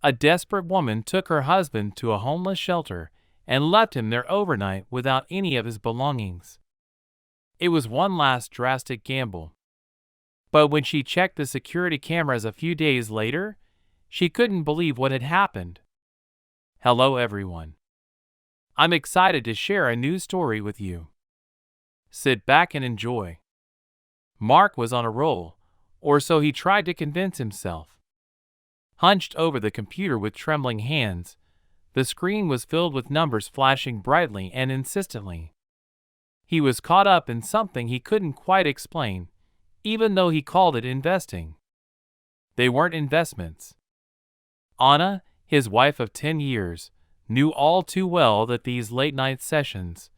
A desperate woman took her husband to a homeless shelter and left him there overnight without any of his belongings. It was one last drastic gamble. But when she checked the security cameras a few days later, she couldn't believe what had happened. Hello everyone. I'm excited to share a new story with you. Sit back and enjoy. Mark was on a roll, or so he tried to convince himself. Hunched over the computer with trembling hands, the screen was filled with numbers flashing brightly and insistently. He was caught up in something he couldn't quite explain, even though he called it investing. They weren't investments. Anna, his wife of 10 years, knew all too well that these late-night sessions,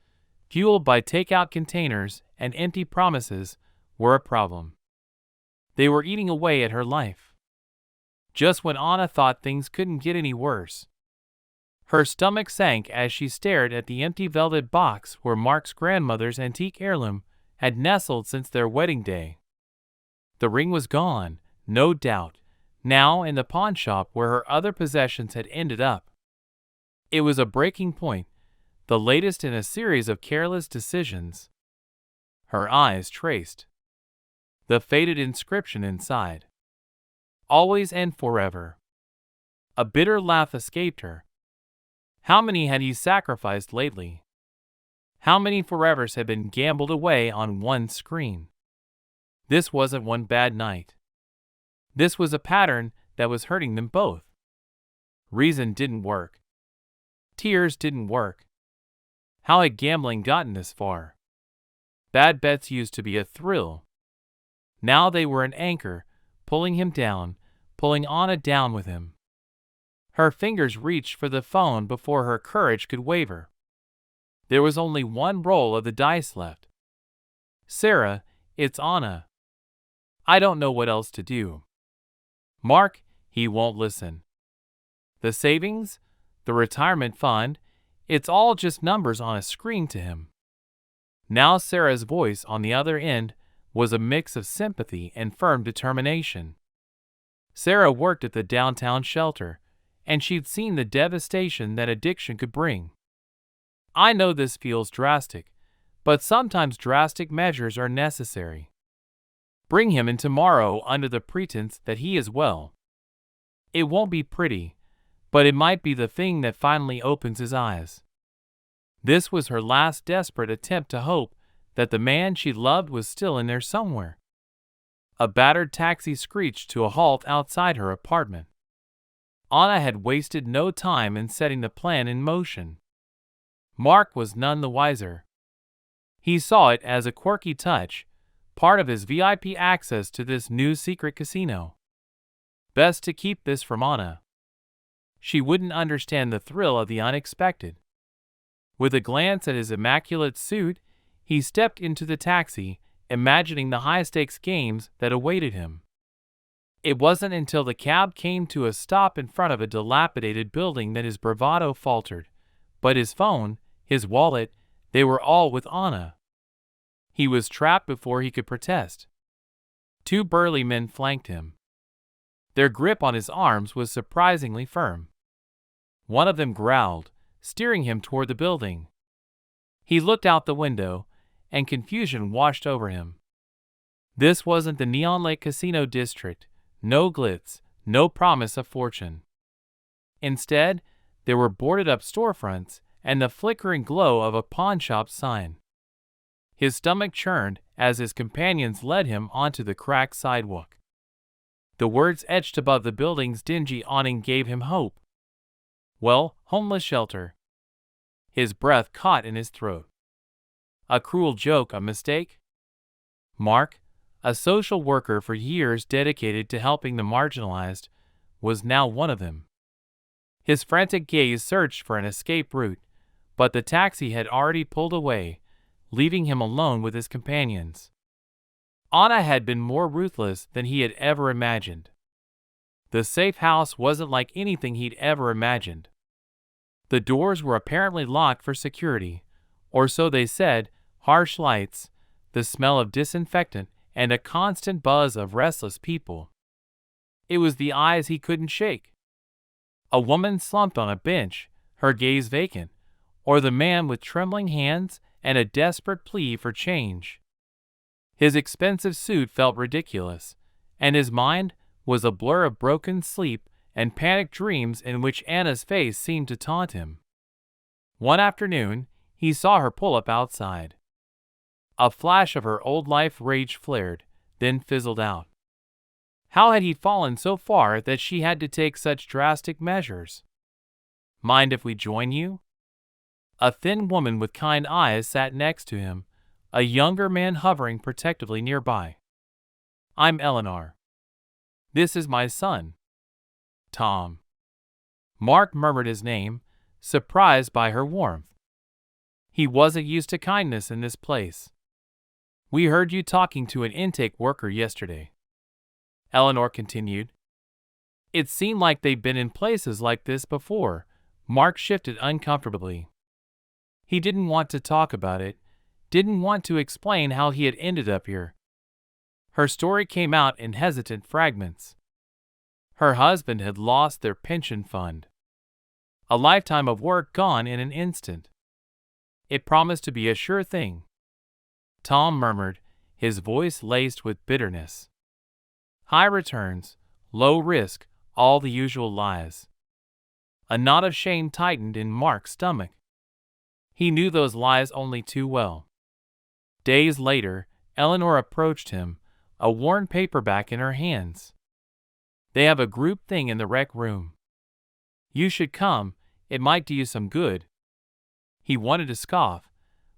fueled by takeout containers and empty promises, were a problem. They were eating away at her life. Just when Anna thought things couldn't get any worse, her stomach sank as she stared at the empty velvet box where Mark's grandmother's antique heirloom had nestled since their wedding day. The ring was gone, no doubt, now in the pawn shop where her other possessions had ended up. It was a breaking point, the latest in a series of careless decisions. Her eyes traced the faded inscription inside. Always and forever. A bitter laugh escaped her. How many had he sacrificed lately? How many forevers had been gambled away on one screen? This wasn't one bad night. This was a pattern that was hurting them both. Reason didn't work. Tears didn't work. How had gambling gotten this far? Bad bets used to be a thrill. Now they were an anchor, pulling him down, pulling Anna down with him. Her fingers reached for the phone before her courage could waver. There was only one roll of the dice left. Sarah, it's Anna. I don't know what else to do. Mark, he won't listen. The savings, the retirement fund, it's all just numbers on a screen to him. Now Sarah's voice on the other end was a mix of sympathy and firm determination. Sarah worked at the downtown shelter, and she'd seen the devastation that addiction could bring. I know this feels drastic, but sometimes drastic measures are necessary. Bring him in tomorrow under the pretense that he is well. It won't be pretty, but it might be the thing that finally opens his eyes. This was her last desperate attempt to hope that the man she loved was still in there somewhere. A battered taxi screeched to a halt outside her apartment. Anna had wasted no time in setting the plan in motion. Mark was none the wiser. He saw it as a quirky touch, part of his VIP access to this new secret casino. Best to keep this from Anna. She wouldn't understand the thrill of the unexpected. With a glance at his immaculate suit, he stepped into the taxi, imagining the high-stakes games that awaited him. It wasn't until the cab came to a stop in front of a dilapidated building that his bravado faltered, but his phone, his wallet, they were all with Anna. He was trapped before he could protest. Two burly men flanked him. Their grip on his arms was surprisingly firm. One of them growled, steering him toward the building. He looked out the window, and confusion washed over him. This wasn't the Neon Lake Casino District, no glitz, no promise of fortune. Instead, there were boarded-up storefronts and the flickering glow of a pawn-shop sign. His stomach churned as his companions led him onto the cracked sidewalk. The words etched above the building's dingy awning gave him hope. Well, homeless shelter. His breath caught in his throat. A cruel joke, a mistake? Mark, a social worker for years dedicated to helping the marginalized, was now one of them. His frantic gaze searched for an escape route, but the taxi had already pulled away, leaving him alone with his companions. Anna had been more ruthless than he had ever imagined. The safe house wasn't like anything he'd ever imagined. The doors were apparently locked for security, or so they said, harsh lights, the smell of disinfectant, and a constant buzz of restless people. It was the eyes he couldn't shake. a woman slumped on a bench, her gaze vacant, or the man with trembling hands and a desperate plea for change. His expensive suit felt ridiculous, and his mind was a blur of broken sleep and panicked dreams in which Anna's face seemed to taunt him. One afternoon, he saw her pull up outside. A flash of her old life rage flared, then fizzled out. How had he fallen so far that she had to take such drastic measures? "Mind if we join you?" A thin woman with kind eyes sat next to him, a younger man hovering protectively nearby. "I'm Eleanor. This is my son, Tom." Mark murmured his name, surprised by her warmth. He wasn't used to kindness in this place. "We heard you talking to an intake worker yesterday," Eleanor continued. It seemed like they'd been in places like this before. Mark shifted uncomfortably. He didn't want to talk about it, didn't want to explain how he had ended up here. Her story came out in hesitant fragments. Her husband had lost their pension fund. A lifetime of work gone in an instant. It promised to be a sure thing. Tom murmured, his voice laced with bitterness. High returns, low risk, all the usual lies. A knot of shame tightened in Mark's stomach. He knew those lies only too well. Days later, Eleanor approached him, a worn paperback in her hands. "They have a group thing in the rec room. You should come, it might do you some good." He wanted to scoff,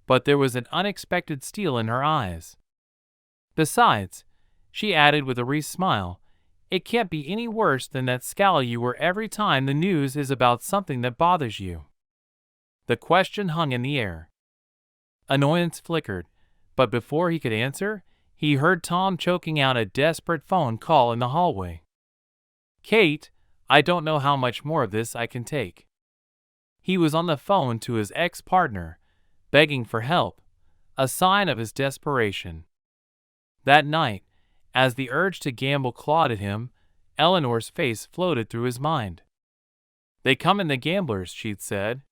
but there was an unexpected steel in her eyes. "Besides," she added with a wreathed smile, "it can't be any worse than that scowl you wear every time the news is about something that bothers you." The question hung in the air. Annoyance flickered, but before he could answer, he heard Tom choking out a desperate phone call in the hallway. "Kate, I don't know how much more of this I can take." He was on the phone to his ex-partner, begging for help, a sign of his desperation. That night, as the urge to gamble clawed at him, Eleanor's face floated through his mind. "They come in the gamblers," she'd said.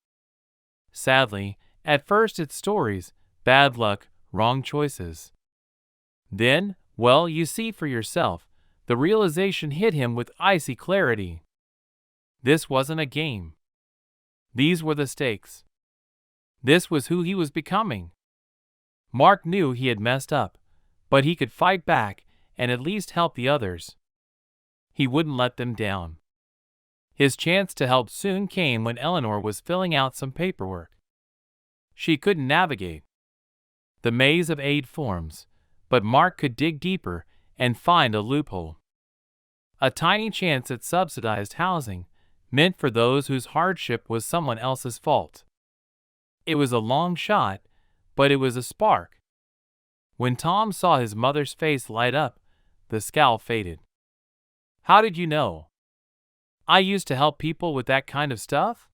Sadly, at first it's stories, bad luck, wrong choices. Then, well, you see for yourself, the realization hit him with icy clarity. This wasn't a game. These were the stakes. This was who he was becoming. Mark knew he had messed up, but he could fight back and at least help the others. He wouldn't let them down. His chance to help soon came when Eleanor was filling out some paperwork. She couldn't navigate the maze of aid forms, but Mark could dig deeper and find a loophole. A tiny chance at subsidized housing, meant for those whose hardship was someone else's fault. It was a long shot, but it was a spark. When Tom saw his mother's face light up, the scowl faded. "How did you know? I used to help people with that kind of stuff?"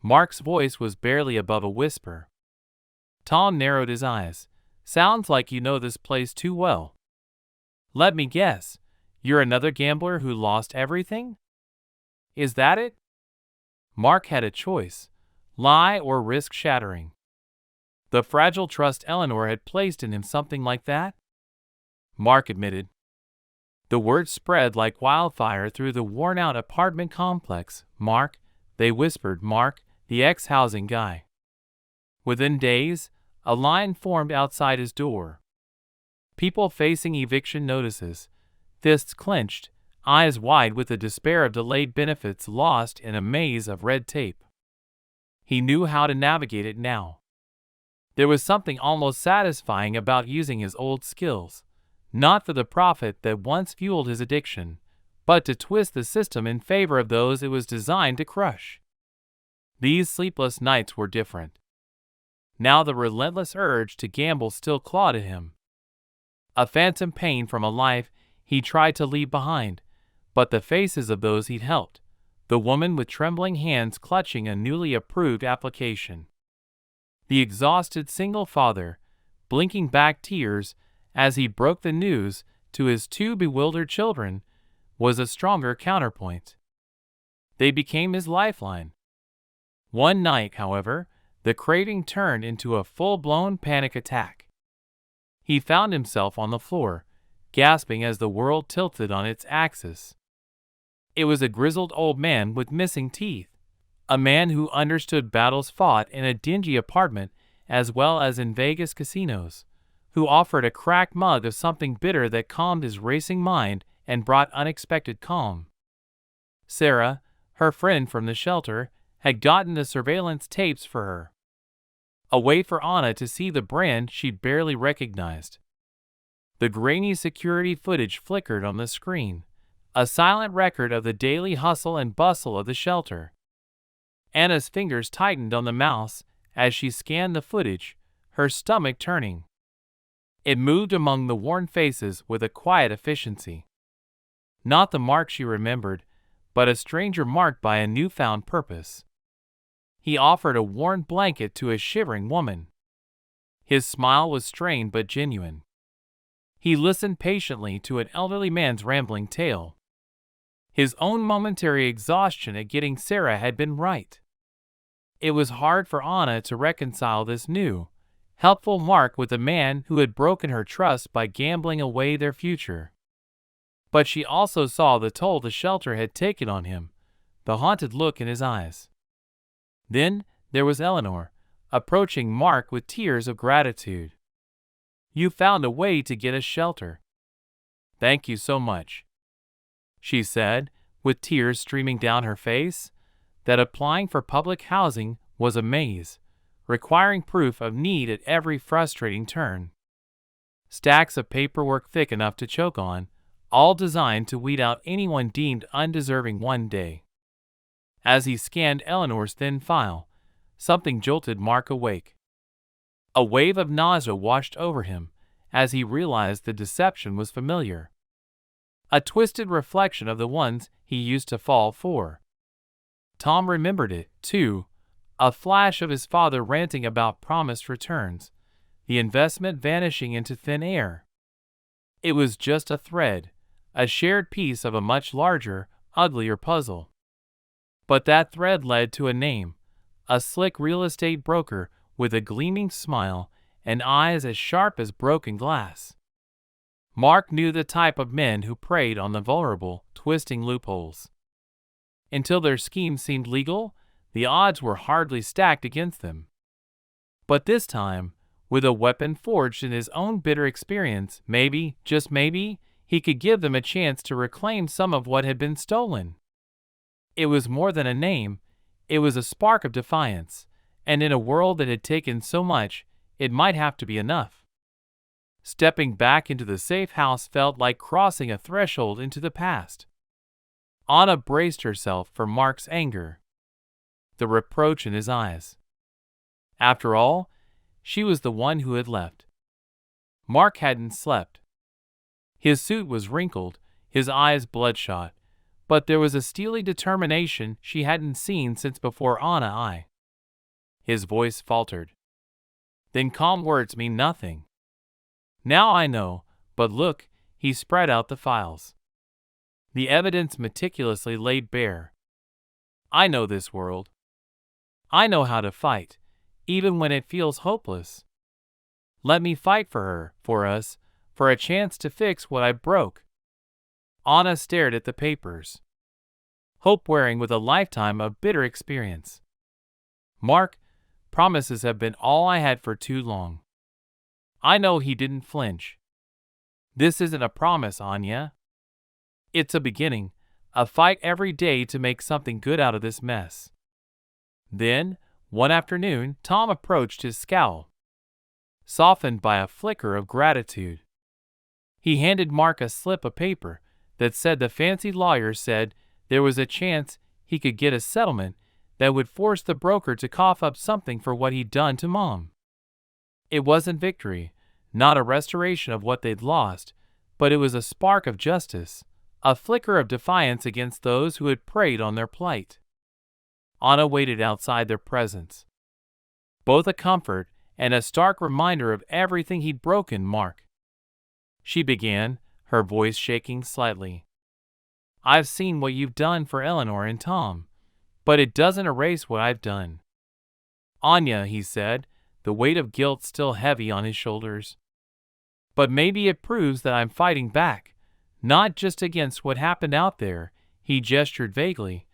Mark's voice was barely above a whisper. Tom narrowed his eyes. "Sounds like you know this place too well." "Let me guess, you're another gambler who lost everything? Is that it?" Mark had a choice, lie or risk shattering. The fragile trust Eleanor had placed in him something like that? Mark admitted. The word spread like wildfire through the worn-out apartment complex. "Mark," they whispered, "Mark, the ex-housing guy." Within days, a line formed outside his door. People facing eviction notices, fists clenched, eyes wide with the despair of delayed benefits lost in a maze of red tape. He knew how to navigate it now. There was something almost satisfying about using his old skills, not for the profit that once fueled his addiction, but to twist the system in favor of those it was designed to crush. These sleepless nights were different. Now the relentless urge to gamble still clawed at him. A phantom pain from a life he tried to leave behind, but the faces of those he'd helped, the woman with trembling hands clutching a newly approved application. The exhausted single father, blinking back tears as he broke the news to his two bewildered children, was a stronger counterpoint. They became his lifeline. One night, however, the craving turned into a full-blown panic attack. He found himself on the floor, gasping as the world tilted on its axis. It was a grizzled old man with missing teeth, a man who understood battles fought in a dingy apartment as well as in Vegas casinos, who offered a cracked mug of something bitter that calmed his racing mind and brought unexpected calm. Sarah, her friend from the shelter, had gotten the surveillance tapes for her. A way for Anna to see the brand she'd barely recognized. The grainy security footage flickered on the screen, a silent record of the daily hustle and bustle of the shelter. Anna's fingers tightened on the mouse as she scanned the footage, her stomach turning. It moved among the worn faces with a quiet efficiency. Not the Mark she remembered, but a stranger marked by a newfound purpose. He offered a worn blanket to a shivering woman. His smile was strained but genuine. He listened patiently to an elderly man's rambling tale. His own momentary exhaustion at getting Sarah had been right. It was hard for Anna to reconcile this new, helpful Mark with a man who had broken her trust by gambling away their future. But she also saw the toll the shelter had taken on him, the haunted look in his eyes. Then there was Eleanor, approaching Mark with tears of gratitude. "You found a way to get us shelter. Thank you so much," she said, with tears streaming down her face. That applying for public housing was a maze, requiring proof of need at every frustrating turn. Stacks of paperwork thick enough to choke on, all designed to weed out anyone deemed undeserving one day. As he scanned Eleanor's thin file, something jolted Mark awake. A wave of nausea washed over him as he realized the deception was familiar. A twisted reflection of the ones he used to fall for. Tom remembered it, too, a flash of his father ranting about promised returns, the investment vanishing into thin air. It was just a thread, a shared piece of a much larger, uglier puzzle. But that thread led to a name, a slick real estate broker with a gleaming smile and eyes as sharp as broken glass. Mark knew the type of men who preyed on the vulnerable, twisting loopholes. Until their scheme seemed legal, the odds were hardly stacked against them. But this time, with a weapon forged in his own bitter experience, maybe, just maybe, he could give them a chance to reclaim some of what had been stolen. It was more than a name, it was a spark of defiance, and in a world that had taken so much, it might have to be enough. Stepping back into the safe house felt like crossing a threshold into the past. Anna braced herself for Mark's anger, the reproach in his eyes. After all, she was the one who had left. Mark hadn't slept. His suit was wrinkled, his eyes bloodshot, but there was a steely determination she hadn't seen since before Anna. His voice faltered. "Then calm words mean nothing. Now I know, but look," he spread out the files. The evidence meticulously laid bare. "I know this world. I know how to fight, even when it feels hopeless. Let me fight for her, for us, for a chance to fix what I broke." Anna stared at the papers, hope wearing with a lifetime of bitter experience. "Mark, promises have been all I had for too long." I know he didn't flinch. "This isn't a promise, Anya. It's a beginning, a fight every day to make something good out of this mess." Then, one afternoon, Tom approached his scowl, softened by a flicker of gratitude. He handed Mark a slip of paper that said the fancy lawyer said there was a chance he could get a settlement that would force the broker to cough up something for what he'd done to Mom. It wasn't victory, not a restoration of what they'd lost, but it was a spark of justice, a flicker of defiance against those who had preyed on their plight. Anna waited outside their presence, both a comfort and a stark reminder of everything he'd broken Mark. She began, her voice shaking slightly. "I've seen what you've done for Eleanor and Tom, but it doesn't erase what I've done. Anya, he said, the weight of guilt still heavy on his shoulders. But maybe it proves that I'm fighting back, not just against what happened out there, he gestured vaguely,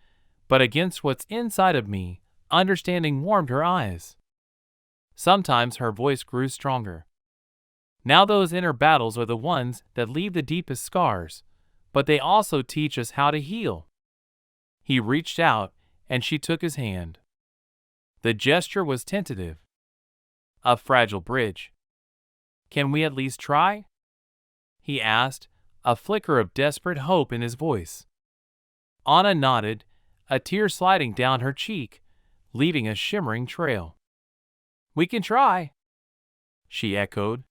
but against what's inside of me. Understanding warmed her eyes. Sometimes her voice grew stronger. Now those inner battles are the ones that leave the deepest scars, but they also teach us how to heal. He reached out, and she took his hand. The gesture was tentative. A fragile bridge. Can we at least try? He asked, a flicker of desperate hope in his voice. Anna nodded, a tear sliding down her cheek, leaving a shimmering trail. We can try, she echoed.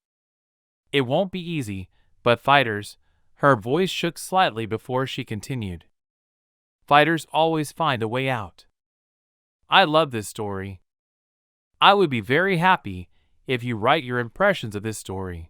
It won't be easy, but fighters, her voice shook slightly before she continued. Fighters always find a way out. I love this story. I would be very happy if you write your impressions of this story.